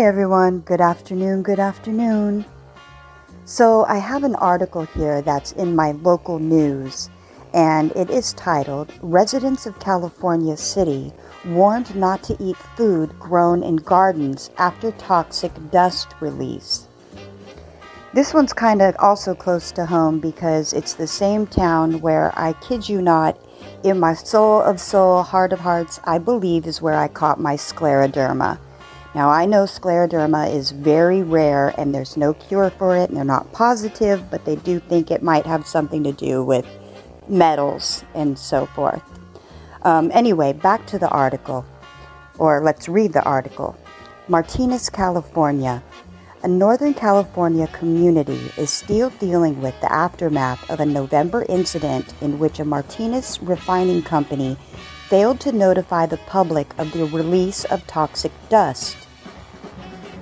Hey everyone, good afternoon, good afternoon. So I have an article here that's in my local news, and it is titled, Residents of California City Warned Not to Eat Food Grown in Gardens After Toxic Dust Release. This one's kind of also close to home because it's the same town where, I kid you not, in my soul of soul, heart of hearts, I believe is where I caught my scleroderma. Now, I know scleroderma is very rare and there's no cure for it and they're not positive, but they do think it might have something to do with metals and so forth. Anyway, back to the article, or let's read the article. Martinez, California. A Northern California community is still dealing with the aftermath of a November incident in which a Martinez refining company failed to notify the public of the release of toxic dust.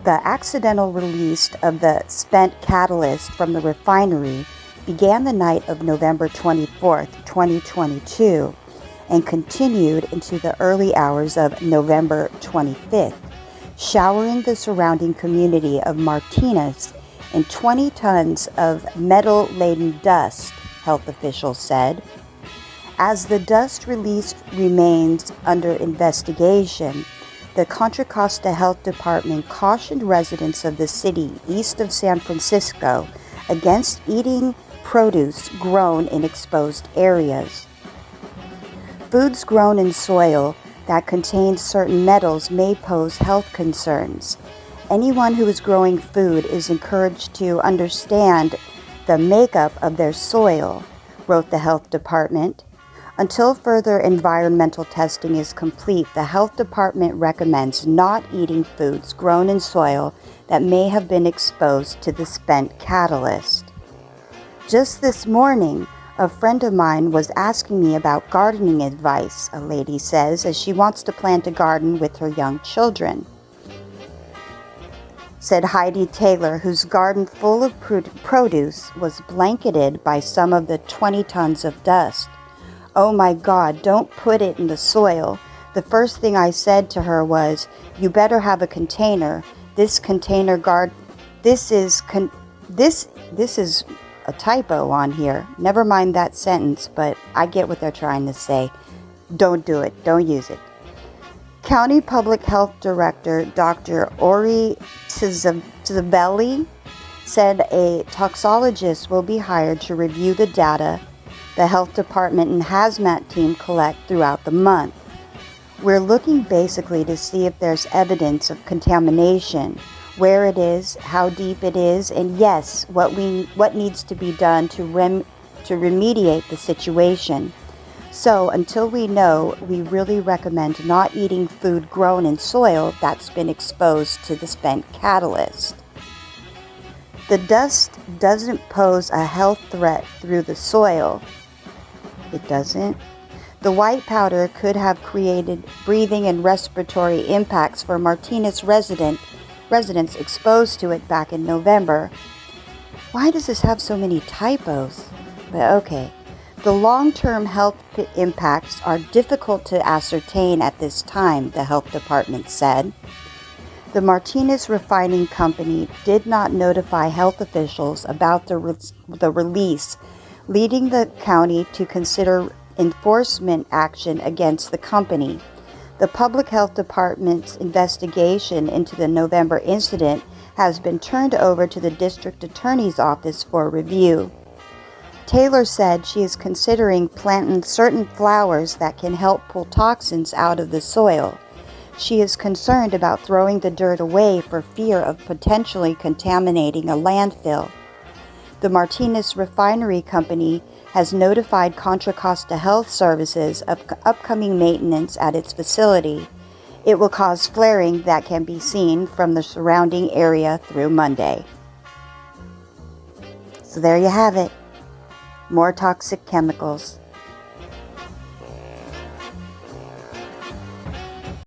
The accidental release of the spent catalyst from the refinery began the night of November 24th, 2022, and continued into the early hours of November 25th, showering the surrounding community of Martinez in 20 tons of metal-laden dust, health officials said. As the dust release remains under investigation, the Contra Costa Health Department cautioned residents of the city east of San Francisco against eating produce grown in exposed areas. Foods grown in soil that contains certain metals may pose health concerns. Anyone who is growing food is encouraged to understand the makeup of their soil, wrote the health department. Until further environmental testing is complete, the health department recommends not eating foods grown in soil that may have been exposed to the spent catalyst. Just this morning, a friend of mine was asking me about gardening advice, a lady says, as she wants to plant a garden with her young children. Said Heidi Taylor, whose garden full of produce was blanketed by some of the 20 tons of dust. Oh my God, don't put it in the soil. The first thing I said to her was, you better have a container. This is a typo on here. Never mind that sentence, but I get what they're trying to say. Don't do it. Don't use it. County Public Health Director Dr. Ori Tizabelli said a toxologist will be hired to review the data the health department and hazmat team collect throughout the month. We're looking basically to see if there's evidence of contamination, where it is, how deep it is, and yes, what needs to be done to remediate the situation. So until we know, we really recommend not eating food grown in soil that's been exposed to the spent catalyst. The dust doesn't pose a health threat through the soil. It doesn't. The white powder could have created breathing and respiratory impacts for Martinez residents exposed to it back in November. Why does this have so many typos? But okay. The long-term health impacts are difficult to ascertain at this time, the health department said. The Martinez Refining Company did not notify health officials about the release, leading the county to consider enforcement action against the company. The Public Health Department's investigation into the November incident has been turned over to the District Attorney's Office for review. Taylor said she is considering planting certain flowers that can help pull toxins out of the soil. She is concerned about throwing the dirt away for fear of potentially contaminating a landfill. The Martinez Refinery Company has notified Contra Costa Health Services of upcoming maintenance at its facility. It will cause flaring that can be seen from the surrounding area through Monday. So there you have it. More toxic chemicals.